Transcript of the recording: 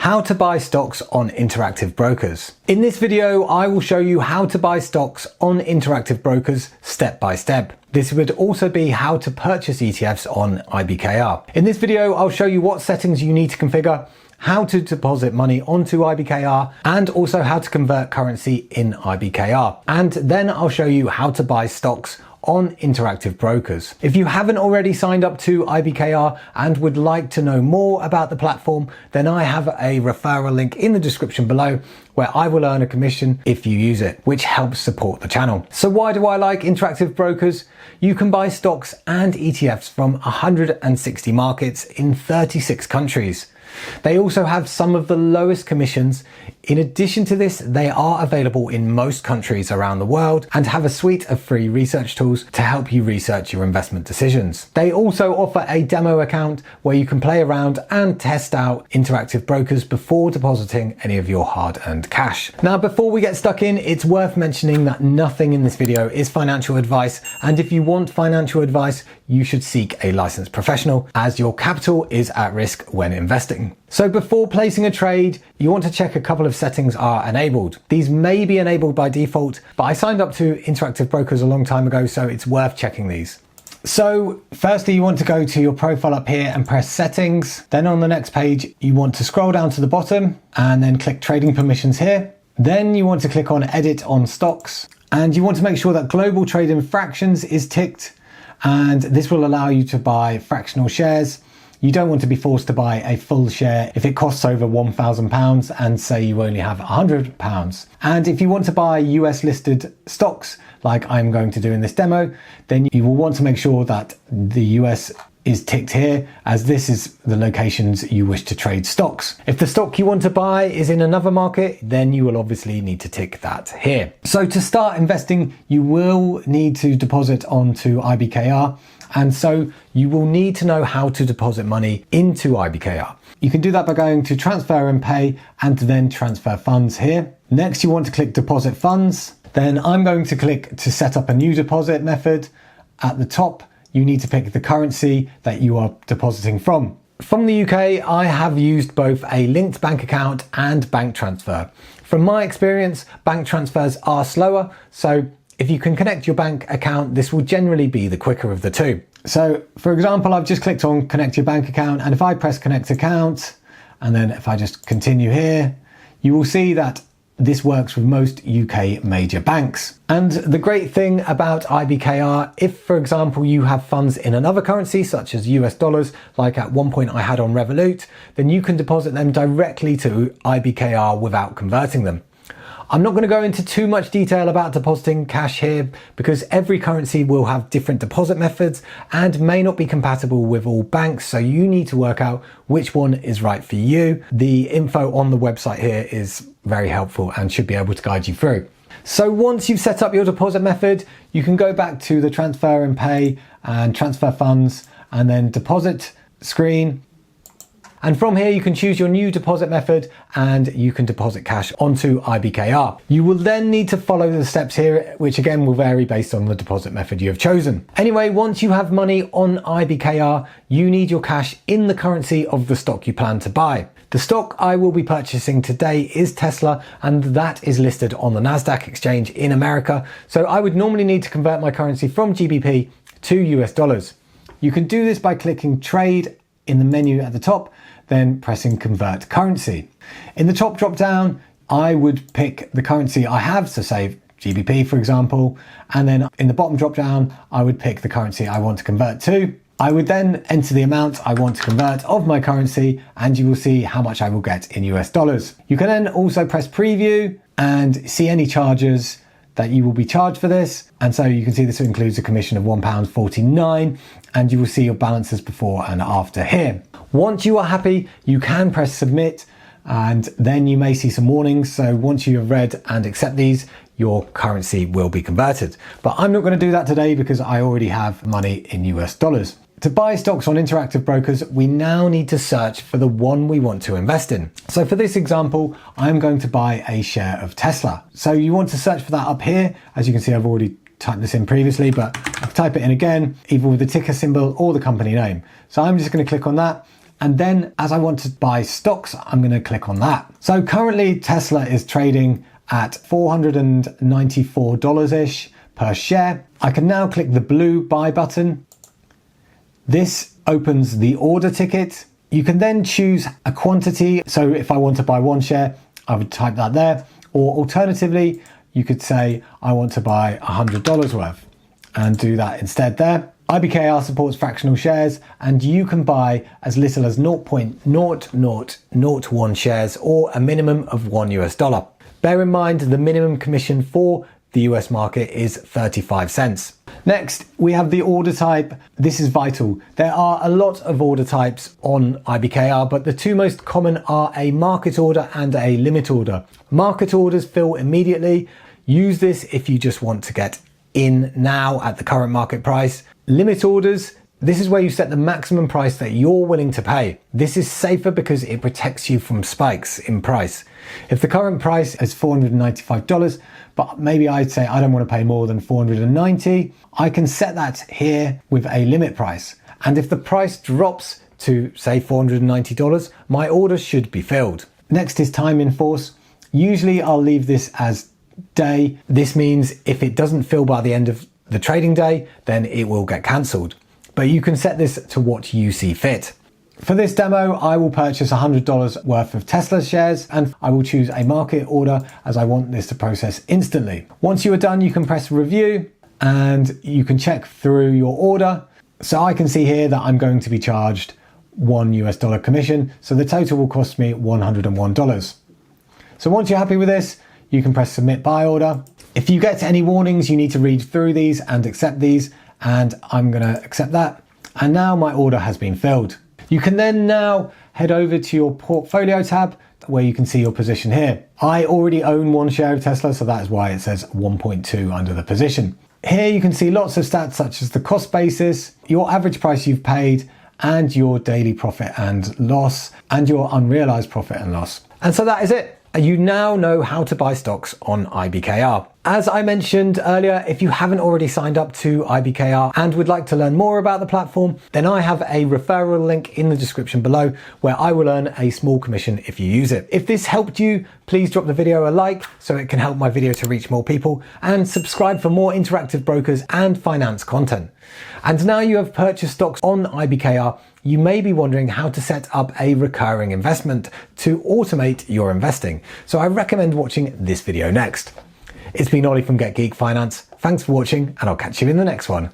How to buy stocks on interactive brokers. In this video, I will show you how to buy stocks on interactive brokers step by step. This would also be how to purchase ETFs on IBKR. In this video, I'll show you what settings you need to configure, how to deposit money onto IBKR, and also how to convert currency in IBKR. And then I'll show you how to buy stocks on interactive brokers. If you haven't already signed up to IBKR and would like to know more about the platform, then I have a referral link in the description below where I will earn a commission if you use it, which helps support the channel. So why do I like interactive brokers? You can buy stocks and ETFs from 160 markets in 36 countries. They also have some of the lowest commissions. In addition to this, they are available in most countries around the world and have a suite of free research tools to help you research your investment decisions. They also offer a demo account where you can play around and test out interactive brokers before depositing any of your hard-earned cash. Now, before we get stuck in, it's worth mentioning that nothing in this video is financial advice, and if you want financial advice, you should seek a licensed professional, as your capital is at risk when investing. So before placing a trade, you want to check a couple of settings are enabled. These may be enabled by default, but I signed up to interactive brokers a long time ago, so it's worth checking these. So firstly, you want to go to your profile up here and press settings. Then on the next page, you want to scroll down to the bottom and then click trading permissions here. Then you want to click on edit on stocks, and you want to make sure that global trade in fractions is ticked, and this will allow you to buy fractional shares. You don't want to be forced to buy a full share if it costs over £1,000 and say you only have £100. And if you want to buy US listed stocks, like I'm going to do in this demo, then you will want to make sure that the US is ticked here, as this is the locations you wish to trade stocks. If the stock you want to buy is in another market, then you will obviously need to tick that here. So to start investing, you will need to deposit onto IBKR. And so you will need to know how to deposit money into IBKR. You can do that by going to transfer and pay and then transfer funds here. Next, you want to click deposit funds. Then I'm going to click to set up a new deposit method. At the top, you need to pick the currency that you are depositing from. From the UK, I have used both a linked bank account and bank transfer. From my experience, bank transfers are slower, so if you can connect your bank account, this will generally be the quicker of the two. So for example, I've just clicked on connect your bank account, and if I press connect account, and then if I just continue here, you will see that this works with most UK major banks. And the great thing about IBKR, if for example you have funds in another currency such as US dollars, like at one point I had on Revolut, then you can deposit them directly to IBKR without converting them. I'm not going to go into too much detail about depositing cash here because every currency will have different deposit methods and may not be compatible with all banks, so you need to work out which one is right for you. The info on the website here is very helpful and should be able to guide you through. So once you've set up your deposit method, you can go back to the transfer and pay and transfer funds and then deposit screen. And from here, you can choose your new deposit method and you can deposit cash onto IBKR. You will then need to follow the steps here, which again will vary based on the deposit method you have chosen. Anyway, once you have money on IBKR, you need your cash in the currency of the stock you plan to buy. The stock I will be purchasing today is Tesla, and that is listed on the NASDAQ exchange in America. So I would normally need to convert my currency from GBP to US dollars. You can do this by clicking trade in the menu at the top, then pressing convert currency. In the top drop down, I would pick the currency I have, so say GBP for example, and then in the bottom drop down, I would pick the currency I want to convert to. I would then enter the amount I want to convert of my currency, and you will see how much I will get in US dollars. You can then also press preview and see any charges that you will be charged for this. And so you can see this includes a commission of £1.49, and you will see your balances before and after here. Once you are happy, you can press submit, and then you may see some warnings. So once you have read and accept these, your currency will be converted. But I'm not going to do that today because I already have money in US dollars. To buy stocks on interactive brokers, we now need to search for the one we want to invest in. So for this example, I'm going to buy a share of Tesla. So you want to search for that up here. As you can see, I've already typed this in previously, but I'll type it in again, either with the ticker symbol or the company name. So I'm just going to click on that. And then as I want to buy stocks, I'm going to click on that. So currently Tesla is trading at $494-ish per share. I can now click the blue buy button. This opens the order ticket. You can then choose a quantity. So if I want to buy 1 share, I would type that there. Or alternatively, you could say I want to buy $100 worth and do that instead there. IBKR supports fractional shares, and you can buy as little as 0.0001 shares or a minimum of $1. Bear in mind the minimum commission for the US market is 35 cents. Next, we have the order type. This is vital. There are a lot of order types on IBKR, but the two most common are a market order and a limit order. Market orders fill immediately. Use this if you just want to get in now at the current market price. Limit orders, this is where you set the maximum price that you're willing to pay. This is safer because it protects you from spikes in price. If the current price is $495, but maybe I'd say I don't want to pay more than $490, I can set that here with a limit price. And if the price drops to say $490, my order should be filled. Next is time in force. Usually I'll leave this as day. This means if it doesn't fill by the end of the trading day, then it will get cancelled. But you can set this to what you see fit. For this demo, I will purchase $100 worth of Tesla shares, and I will choose a market order as I want this to process instantly. Once you are done, you can press review and you can check through your order. So I can see here that I'm going to be charged $1 commission. So the total will cost me $101. So once you're happy with this, you can press submit buy order. If you get any warnings, you need to read through these and accept these, and I'm going to accept that. And now my order has been filled. You can then now head over to your portfolio tab where you can see your position here. I already own 1 share of Tesla, so that is why it says 1.2 under the position. Here you can see lots of stats such as the cost basis, your average price you've paid, and your daily profit and loss, and your unrealized profit and loss. And so that is it. You now know how to buy stocks on IBKR. As I mentioned earlier, if you haven't already signed up to IBKR and would like to learn more about the platform, then I have a referral link in the description below where I will earn a small commission if you use it. If this helped you, please drop the video a like so it can help my video to reach more people, and subscribe for more interactive brokers and finance content. And now you have purchased stocks on IBKR, you may be wondering how to set up a recurring investment to automate your investing. So I recommend watching this video next. It's been Ollie from Get Geek Finance. Thanks for watching, and I'll catch you in the next one.